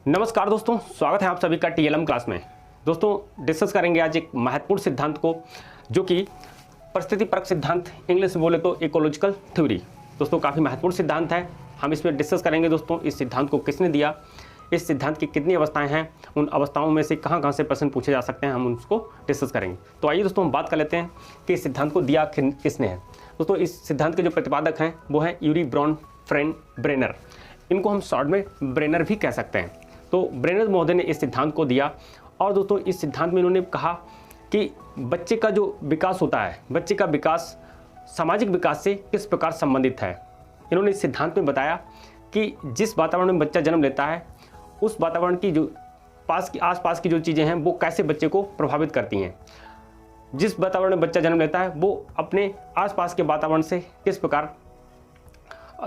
नमस्कार दोस्तों, स्वागत है आप सभी का टीएलएम क्लास में। दोस्तों डिस्कस करेंगे आज एक महत्वपूर्ण सिद्धांत को, जो कि परिस्थिति परक सिद्धांत, इंग्लिश में बोले तो इकोलॉजिकल थ्योरी। दोस्तों काफ़ी महत्वपूर्ण सिद्धांत है, हम इसमें डिस्कस करेंगे दोस्तों इस सिद्धांत को किसने दिया, इस सिद्धांत की कितनी अवस्थाएं हैं, उन अवस्थाओं में से कहाँ कहाँ से प्रश्न पूछे जा सकते हैं, हम उसको डिस्कस करेंगे। तो आइए दोस्तों हम बात कर लेते हैं कि इस सिद्धांत को दिया किसने है। दोस्तों इस सिद्धांत के जो प्रतिपादक हैं वो हैं यूरी ब्रॉन फ्रेंड ब्रेनर। इनको हम शॉर्ट में ब्रेनर भी कह सकते हैं। तो ब्रेनर महोदय ने इस सिद्धांत को दिया और दोस्तों इस सिद्धांत में इन्होंने कहा कि बच्चे का जो विकास होता है, बच्चे का विकास सामाजिक विकास से किस प्रकार संबंधित है। इन्होंने इस सिद्धांत में बताया कि जिस वातावरण में बच्चा जन्म लेता है, उस वातावरण की जो आसपास की जो चीज़ें हैं वो कैसे बच्चे को प्रभावित करती हैं। जिस वातावरण में बच्चा जन्म लेता है वो अपने आसपास के वातावरण से किस प्रकार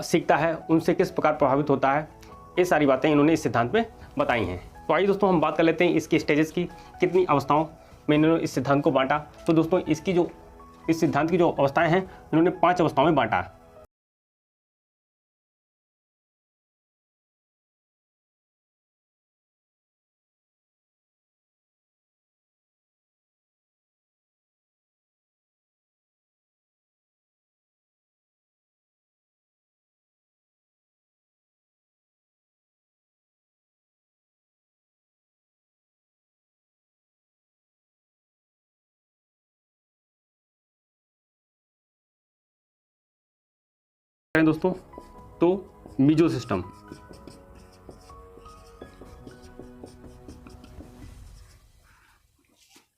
सीखता है, उनसे किस प्रकार प्रभावित होता है। ये सारी बातें इन्होंने इस सिद्धांत में बताई हैं। तो आइए दोस्तों हम बात कर लेते हैं इसकी स्टेजेस की, कितनी अवस्थाओं में इन्होंने इस सिद्धांत को बांटा। तो दोस्तों इस सिद्धांत की जो अवस्थाएं हैं इन्होंने 5 अवस्थाओं में बांटा है। दोस्तों तो मीजो सिस्टम,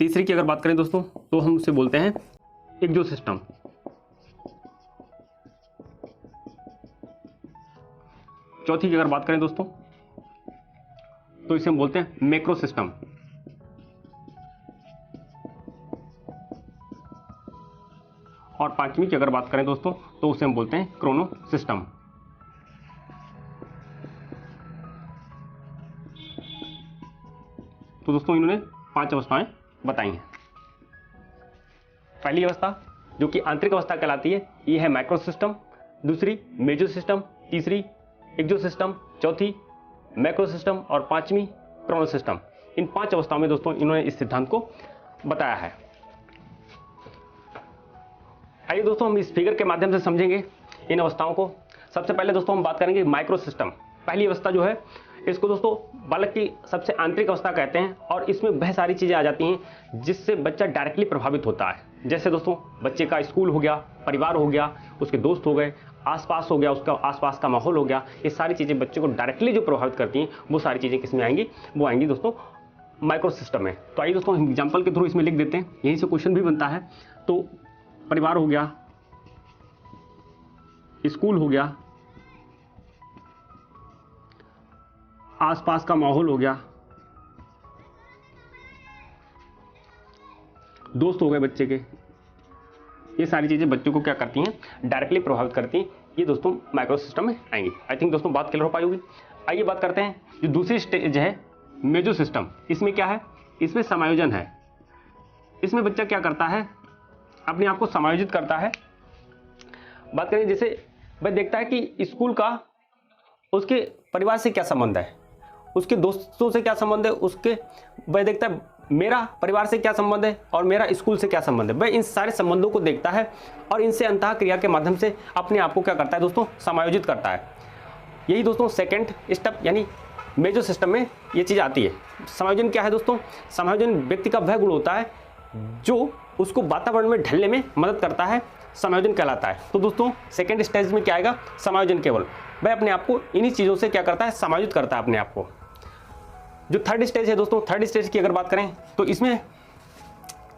तीसरी की अगर बात करें दोस्तों तो हम उसे बोलते हैं एक्सो सिस्टम। चौथी की अगर बात करें दोस्तों तो इसे हम बोलते हैं मैक्रो सिस्टम। और पांचवी की अगर बात करें दोस्तों तो उसे हम बोलते हैं क्रोनो सिस्टम। तो दोस्तों इन्होंने 5 अवस्थाएं बताई हैं। पहली अवस्था जो कि आंतरिक अवस्था कहलाती है, ये है माइक्रो सिस्टम। दूसरी मेजो सिस्टम, तीसरी एक्सो सिस्टम, चौथी मैक्रो सिस्टम और पांचवी क्रोनो सिस्टम। इन 5 अवस्थाओं में दोस्तों इन्होंने इस सिद्धांत को बताया है। आइए दोस्तों हम इस फिगर के माध्यम से समझेंगे इन अवस्थाओं को। सबसे पहले दोस्तों हम बात करेंगे माइक्रो सिस्टम। पहली अवस्था जो है इसको दोस्तों बालक की सबसे आंतरिक अवस्था कहते हैं और इसमें वह सारी चीज़ें आ जाती हैं जिससे बच्चा डायरेक्टली प्रभावित होता है। जैसे दोस्तों बच्चे का स्कूल हो गया, परिवार हो गया, उसके दोस्त हो गए, आसपास हो गया, उसका आसपास का माहौल हो गया। ये सारी चीज़ें बच्चे को डायरेक्टली जो प्रभावित करती हैं वो सारी चीज़ें किस में आएंगी, वो आएंगी दोस्तों माइक्रो सिस्टम में। तो आइए दोस्तों एग्जाम्पल के थ्रू इसमें लिख देते हैं, यहीं से क्वेश्चन भी बनता है। तो परिवार हो गया, स्कूल हो गया, आसपास का माहौल हो गया, दोस्त हो गए बच्चे के, ये सारी चीजें बच्चों को क्या करती हैं, डायरेक्टली प्रभावित करती हैं। ये दोस्तों माइक्रो सिस्टम में आएंगी। आई थिंक दोस्तों बात क्लियर हो पाई होगी। आइए बात करते हैं जो दूसरी स्टेज है मेजो सिस्टम। इसमें क्या है, इसमें समायोजन है। इसमें बच्चा क्या करता है, अपने आप को समायोजित करता है। बात करें जैसे वह देखता है कि स्कूल का उसके परिवार से क्या संबंध है, उसके दोस्तों से क्या संबंध है, वह देखता है मेरा परिवार से क्या संबंध है और मेरा स्कूल से क्या संबंध है। वह इन सारे संबंधों को देखता है और इनसे अंतः क्रिया के माध्यम से अपने आप को क्या करता है दोस्तों, समायोजित करता है। यही दोस्तों सेकेंड स्टेप यानी मेजो सिस्टम में ये चीज़ आती है। समायोजन क्या है दोस्तों, समायोजन व्यक्ति का वह गुण होता है जो उसको वातावरण में ढलने में मदद करता है, समायोजन कहलाता है। तो दोस्तों सेकेंड स्टेज में क्या आएगा, समायोजन। केवल वह अपने आप को इन्हीं चीज़ों से क्या करता है, समायोजित करता है अपने आप को। जो थर्ड स्टेज है दोस्तों, थर्ड स्टेज की अगर बात करें तो इसमें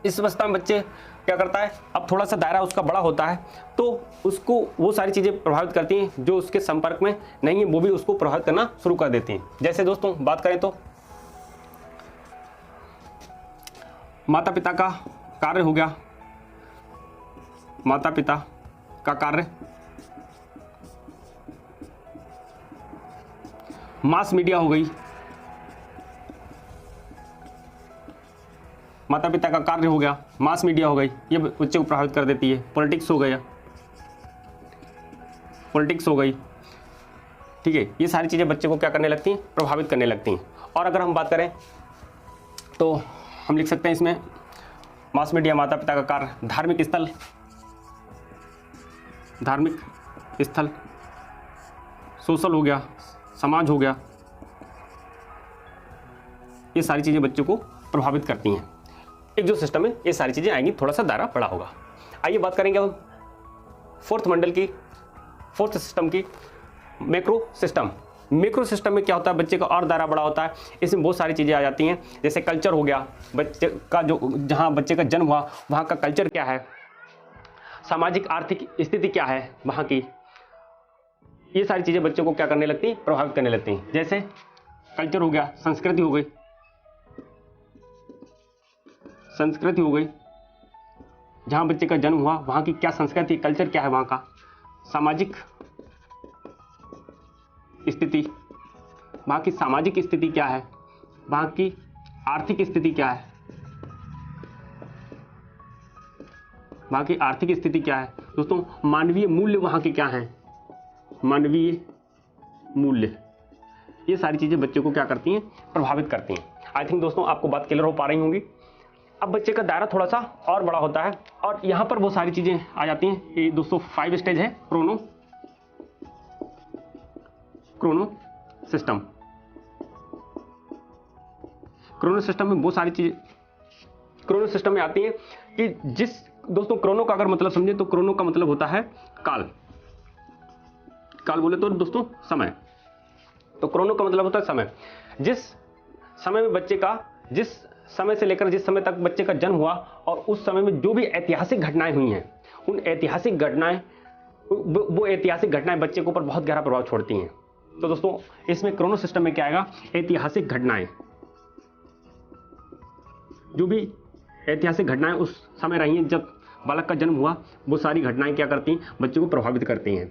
इस अवस्था में बच्चे क्या करता है, अब थोड़ा सा दायरा उसका बड़ा होता है तो उसको वो सारी चीज़ें प्रभावित करती हैं जो उसके संपर्क में नहीं है, वो भी उसको प्रभावित करना शुरू कर देती हैं। जैसे दोस्तों बात करें तो माता पिता का कार्य हो गया, माता पिता का कार्य, मास मीडिया हो गई, माता पिता का कार्य हो गया, मास मीडिया हो गई, ये बच्चे को प्रभावित कर देती है। पॉलिटिक्स हो गया, पॉलिटिक्स हो गई, ठीक है, ये सारी चीज़ें बच्चे को क्या करने लगती हैं, प्रभावित करने लगती हैं। और अगर हम बात करें तो हम लिख सकते हैं इसमें मास मीडिया, माता पिता का कार्य, धार्मिक स्थल, सोशल हो गया, समाज हो गया, ये सारी चीज़ें बच्चों को प्रभावित करती हैं। एक जो सिस्टम है ये सारी चीज़ें आएंगी, थोड़ा सा दायरा बड़ा होगा। आइए बात करेंगे हम फोर्थ सिस्टम की, मैक्रो सिस्टम। मैक्रो सिस्टम में क्या होता है, बच्चे का और दायरा बड़ा होता है, इसमें बहुत सारी चीज़ें आ जाती हैं, जैसे कल्चर हो गया, बच्चे का जो जहाँ बच्चे का जन्म हुआ वहाँ का कल्चर क्या है, सामाजिक आर्थिक स्थिति क्या है वहाँ की, ये सारी चीज़ें बच्चों को क्या करने लगती हैं, प्रभावित करने लगती हैं। जैसे कल्चर हो गया, संस्कृति हो गई, जहाँ बच्चे का जन्म हुआ वहाँ की क्या संस्कृति, कल्चर क्या है वहाँ का, सामाजिक स्थिति, वहाँ की सामाजिक स्थिति क्या है, वहाँ की आर्थिक स्थिति क्या है, वहाँ की आर्थिक स्थिति क्या है। दोस्तों मानवीय मूल्य वहाँ के क्या हैं, मानवीय मूल्य, ये सारी चीज़ें बच्चे को क्या करती हैं, प्रभावित करती हैं। आई थिंक दोस्तों आपको बात क्लियर हो पा रही होंगी। अब बच्चे का दायरा थोड़ा सा और बड़ा होता है और यहाँ पर वो सारी चीज़ें आ जाती हैं। ये दोस्तों 5 स्टेज है क्रोनो सिस्टम। क्रोनो सिस्टम में बहुत सारी चीज़ें क्रोनो सिस्टम में आती हैं कि जिस दोस्तों क्रोनो का अगर मतलब समझे तो क्रोनो का मतलब होता है काल बोले तो दोस्तों समय, तो क्रोनो का मतलब होता है समय। जिस समय में बच्चे का, जिस समय से लेकर जिस समय तक बच्चे का जन्म हुआ और उस समय में जो भी ऐतिहासिक घटनाएं हुई हैं, उन ऐतिहासिक घटनाएं, वो ऐतिहासिक घटनाएं बच्चे के ऊपर बहुत गहरा प्रभाव छोड़ती हैं। तो दोस्तों इसमें क्रोनो सिस्टम में क्या आएगा, ऐतिहासिक घटनाएं, जो भी ऐतिहासिक घटनाएं उस समय रही हैं जब बालक का जन्म हुआ, वो सारी घटनाएं क्या करती हैं, बच्चे को प्रभावित करती हैं।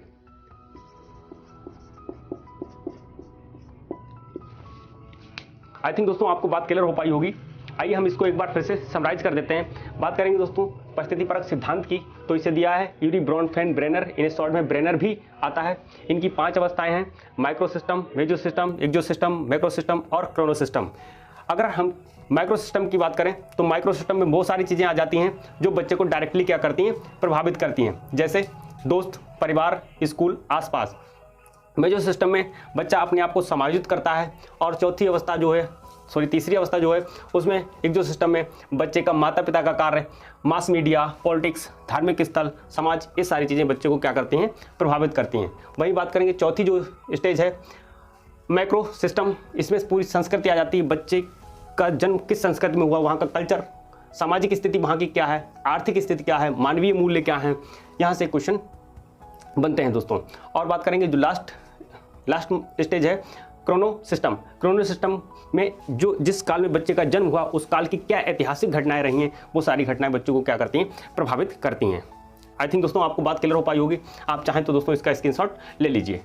आई थिंक दोस्तों आपको बात क्लियर हो पाई होगी। आइए हम इसको एक बार फिर से समराइज कर देते हैं। बात करेंगे दोस्तों परिस्थितिपरक सिद्धांत की, तो इसे दिया है यूरी ब्रॉनफेन ब्रेनर, इन शॉर्ट में ब्रेनर भी आता है। इनकी 5 अवस्थाएं हैं, माइक्रो सिस्टम, मेजो सिस्टम, एक्सो सिस्टम, मैक्रो सिस्टम और क्रोनो सिस्टम। अगर हम माइक्रो सिस्टम की बात करें तो माइक्रो सिस्टम में बहुत सारी चीज़ें आ जाती हैं जो बच्चे को डायरेक्टली क्या करती हैं, प्रभावित करती हैं, जैसे दोस्त, परिवार, स्कूल, आसपास। मेजो सिस्टम में बच्चा अपने आप को समायोजित करता है। और तीसरी अवस्था जो है उसमें एक्सो सिस्टम में बच्चे का माता पिता का कार्य, मास मीडिया, पॉलिटिक्स, धार्मिक स्थल, समाज, ये सारी चीज़ें बच्चे को क्या करती हैं, प्रभावित करती हैं। वहीं बात करेंगे चौथी जो स्टेज है मैक्रो सिस्टम, इसमें पूरी संस्कृति आ जाती है, बच्चे का जन्म किस संस्कृति में हुआ, वहाँ का कल्चर, सामाजिक स्थिति वहाँ की क्या है, आर्थिक स्थिति क्या है, मानवीय मूल्य क्या है, यहाँ से क्वेश्चन बनते हैं दोस्तों। और बात करेंगे जो लास्ट स्टेज है क्रोनो सिस्टम में जो जिस काल में बच्चे का जन्म हुआ उस काल की क्या ऐतिहासिक घटनाएं रही हैं, वो सारी घटनाएं बच्चों को क्या करती हैं, प्रभावित करती हैं। आई थिंक दोस्तों आपको बात क्लियर हो पाई होगी। आप चाहें तो दोस्तों इसका स्क्रीनशॉट ले लीजिए।